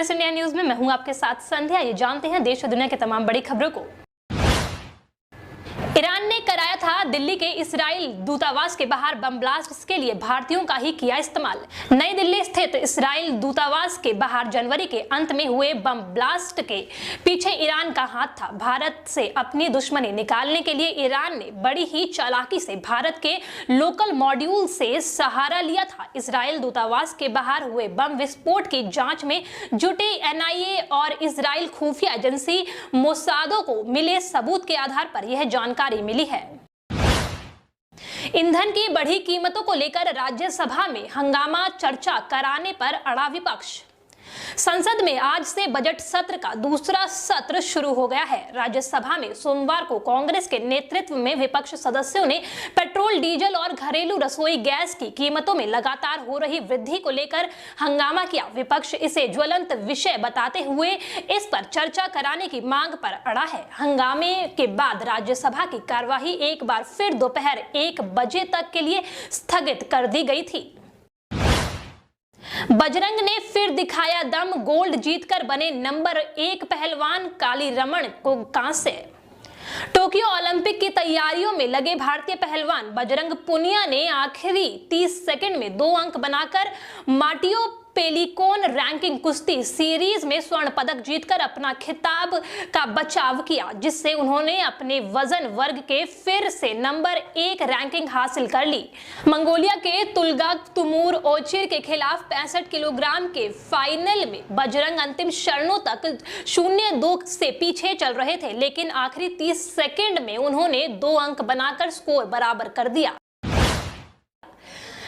Express India news में मैं हूं आपके साथ संध्या। ये जानते हैं देश और दुनिया के तमाम बड़ी खबरों को। ईरान ने कराया था दिल्ली के इस्राइल दूतावास के बाहर बम ब्लास्ट, इसके लिए भारतीयों का ही किया इस्तेमाल। नई दिल्ली स्थित इस्राइल दूतावास के बाहर जनवरी के अंत में हुए बम ब्लास्ट के पीछे ईरान का हाथ था। भारत से अपनी दुश्मनी निकालने के लिए ईरान ने बड़ी ही चालाकी से भारत के लोकल मॉड्यूल से सहारा लिया था। इस्राइल दूतावास के बाहर हुए बम विस्फोट की जांच में जुटे एनआईए और इस्राइल खुफिया एजेंसी मोसादो को मिले सबूत के आधार पर यह जानकारी मिली है। ईंधन की बढ़ी कीमतों को लेकर राज्यसभा में हंगामा, चर्चा कराने पर अड़ा विपक्ष। संसद में आज से बजट सत्र का दूसरा सत्र शुरू हो गया है। राज्यसभा में सोमवार को कांग्रेस के नेतृत्व में विपक्ष सदस्यों ने पेट्रोल, डीजल और घरेलू रसोई गैस की कीमतों में लगातार हो रही वृद्धि को लेकर हंगामा किया। विपक्ष इसे ज्वलंत विषय बताते हुए इस पर चर्चा कराने की मांग पर अड़ा है। हंगामे के बाद राज्यसभा की कार्यवाही एक बार फिर दोपहर 1 बजे तक के लिए स्थगित कर दी गई थी। बजरंग ने फिर दिखाया दम, गोल्ड जीतकर बने नंबर 1 पहलवान। कालीरमण को कांस्य। टोक्यो ओलंपिक की तैयारियों में लगे भारतीय पहलवान बजरंग पुनिया ने आखिरी 30 सेकंड में 2 अंक बनाकर माटियो पेलिकोन रैंकिंग कुश्ती सीरीज में स्वर्ण पदक जीतकर अपना खिताब का बचाव किया, जिससे उन्होंने अपने वजन वर्ग के फिर से नंबर 1 रैंकिंग हासिल कर ली। मंगोलिया के तुल्गातुमुर ओचिर के खिलाफ 65 किलोग्राम के फाइनल में बजरंग अंतिम क्षणों तक 0-2 से पीछे चल रहे थे, लेकिन आखिरी 30 सेकंड में उन्होंने 2 अंक बनाकर स्कोर बराबर कर दिया।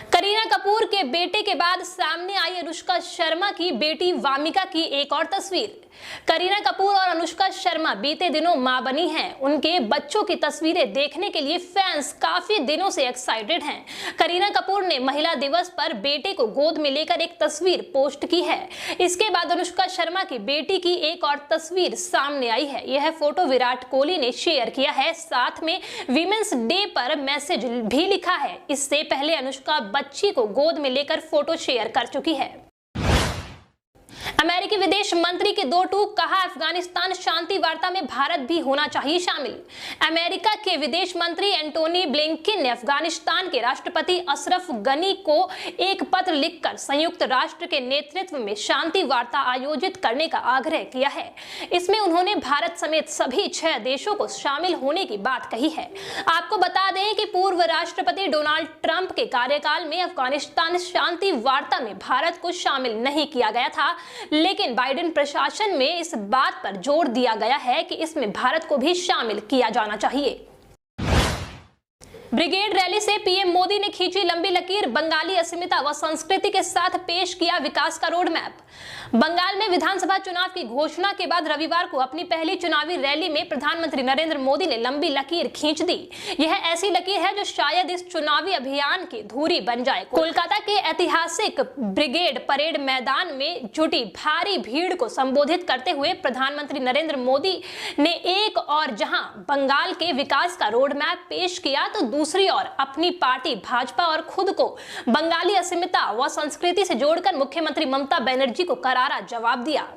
करीना कपूर के बेटे के बाद सामने आई अनुष्का शर्मा की बेटी वामिका की एक और तस्वीर। करीना कपूर और अनुष्का शर्मा बीते दिनों मां बनी हैं। उनके बच्चों की तस्वीरें देखने के लिए फैंस काफी दिनों से एक्साइटेड हैं। करीना कपूर ने महिला दिवस पर बेटे को गोद में लेकर एक तस्वीर पोस्ट की है। इसके बाद अनुष्का शर्मा की बेटी की एक और तस्वीर सामने आई है। यह फोटो विराट कोहली ने शेयर किया है, साथ में वीमेंस डे पर मैसेज भी लिखा है। इससे पहले अनुष्का बच्ची को गोद में लेकर फोटो शेयर कर चुकी है। अमेरिकी विदेश मंत्री के 2 टूक, कहा अफगानिस्तान शांति वार्ता में भारत भी होना चाहिए शामिल। अमेरिका के विदेश मंत्री एंटोनी ब्लिंकन ने अफगानिस्तान के राष्ट्रपति अशरफ गनी को एक पत्र लिखकर संयुक्त राष्ट्र के नेतृत्व में शांति वार्ता आयोजित करने का आग्रह किया है। इसमें उन्होंने भारत समेत सभी 6 देशों को शामिल होने की बात कही है। आपको बता दें कि पूर्व राष्ट्रपति डोनाल्ड ट्रंप के कार्यकाल में अफगानिस्तान शांति वार्ता में भारत को शामिल नहीं किया गया था, लेकिन बाइडेन प्रशासन में इस बात पर जोर दिया गया है कि इसमें भारत को भी शामिल किया जाना चाहिए। ब्रिगेड रैली से पीएम मोदी ने खींची लंबी लकीर, बंगाली अस्मिता व संस्कृति के साथ पेश किया विकास का रोड मैप। बंगाल में विधानसभा चुनाव की घोषणा के बाद रविवार को अपनी पहली चुनावी रैली में प्रधानमंत्री नरेंद्र मोदी ने लंबी लकीर खींच दी। यह ऐसी लकीर है जो शायद इस चुनावी अभियान की धुरी बन जाए। कोलकाता के ऐतिहासिक ब्रिगेड परेड मैदान में जुटी भारी भीड़ को संबोधित करते हुए प्रधानमंत्री नरेंद्र मोदी ने एक और जहां बंगाल के विकास का रोड मैप पेश किया, तो दूसरी ओर अपनी पार्टी भाजपा और खुद को बंगाली अस्मिता व संस्कृति से जोड़कर मुख्यमंत्री ममता बनर्जी को करारा जवाब दिया।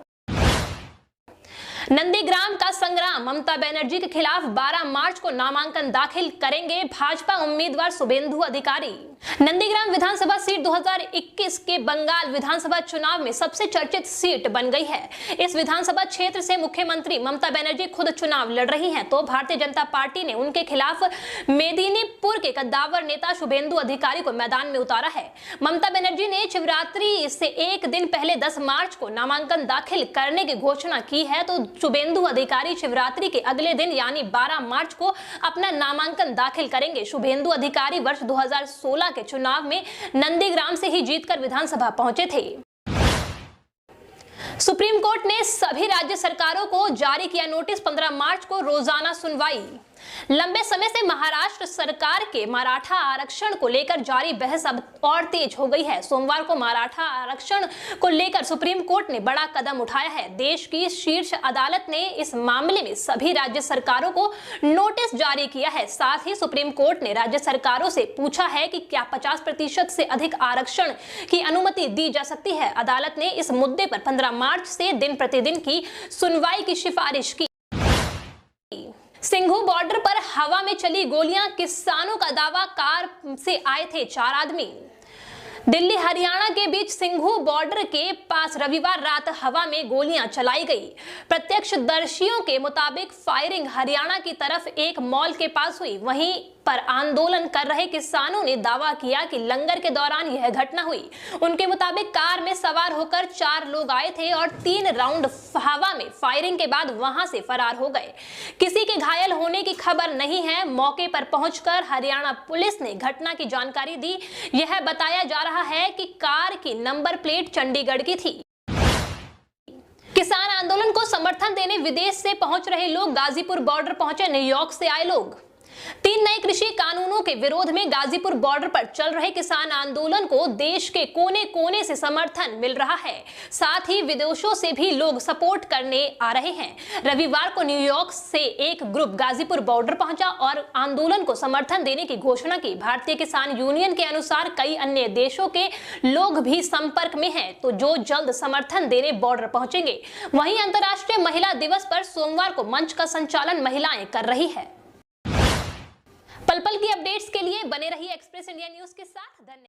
नंदीग्राम का संग्राम, ममता बनर्जी के खिलाफ 12 मार्च को नामांकन दाखिल करेंगे भाजपा उम्मीदवार शुभेंदु अधिकारी। नंदीग्राम विधानसभा सीट 2021 के बंगाल विधानसभा चुनाव में सबसे चर्चित सीट बन गई है। इस विधानसभा क्षेत्र से मुख्यमंत्री ममता बनर्जी खुद चुनाव लड़ रही हैं, तो भारतीय जनता पार्टी ने उनके खिलाफ मेदिनीपुर के कद्दावर नेता शुभेंदु अधिकारी को मैदान में उतारा है। ममता बनर्जी ने शिवरात्रि से एक दिन पहले 10 मार्च को नामांकन दाखिल करने की घोषणा की है, तो शुभेंदु अधिकारी शिवरात्रि के अगले दिन यानी 12 मार्च को अपना नामांकन दाखिल करेंगे। शुभेंदु अधिकारी वर्ष 2016 के चुनाव में नंदीग्राम से ही जीतकर विधानसभा पहुंचे थे। सुप्रीम कोर्ट ने सभी राज्य सरकारों को जारी किया नोटिस, 15 मार्च को रोजाना सुनवाई। लंबे समय से महाराष्ट्र सरकार के मराठा आरक्षण को लेकर जारी बहस अब और तेज हो गई है। सोमवार को मराठा आरक्षण को लेकर सुप्रीम कोर्ट ने बड़ा कदम उठाया है। देश की शीर्ष अदालत ने इस मामले में सभी राज्य सरकारों को नोटिस जारी किया है। साथ ही सुप्रीम कोर्ट ने राज्य सरकारों से पूछा है कि क्या 50% से अधिक आरक्षण की अनुमति दी जा सकती है। अदालत ने इस मुद्दे पर 15 मार्च से दिन प्रतिदिन की सुनवाई की सिफारिश की। सिंघू बॉर्डर पर हवा में चली गोलियां, किसानों का दावा, कार से आए थे 4 आदमी। दिल्ली हरियाणा के बीच सिंघू बॉर्डर के पास रविवार रात हवा में गोलियां चलाई गई। प्रत्यक्षदर्शियों के मुताबिक फायरिंग हरियाणा की तरफ एक मॉल के पास हुई। वहीं पर आंदोलन कर रहे किसानों ने दावा किया कि लंगर के दौरान यह घटना हुई। उनके मुताबिक कार में सवार होकर 4 लोग आए थे और 3 राउंड हवा में फायरिंग के बाद वहां से फरार हो गए। किसी के घायल होने की खबर नहीं है। मौके पर पहुंचकर हरियाणा पुलिस ने घटना की जानकारी दी। यह बताया जा रहा है कि कार की नंबर प्लेट चंडीगढ़ की थी। किसान आंदोलन को समर्थन देने विदेश से पहुंच रहे लोग, गाजीपुर बॉर्डर पहुंचे न्यूयॉर्क से आए लोग। 3 नए कृषि कानूनों के विरोध में गाजीपुर बॉर्डर पर चल रहे किसान आंदोलन को देश के कोने कोने से समर्थन मिल रहा है। साथ ही विदेशों से भी लोग सपोर्ट करने आ रहे हैं। रविवार को न्यूयॉर्क से एक ग्रुप गाजीपुर बॉर्डर पहुंचा और आंदोलन को समर्थन देने की घोषणा की। भारतीय किसान यूनियन के अनुसार कई अन्य देशों के लोग भी संपर्क में हैं, तो जो जल्द समर्थन देने बॉर्डर पहुंचेंगे। वहीं अंतर्राष्ट्रीय महिला दिवस पर सोमवार को मंच का संचालन महिलाएं कर रही है। पल पल की अपडेट्स के लिए बने रहिए एक्सप्रेस इंडिया न्यूज के साथ। धन्यवाद।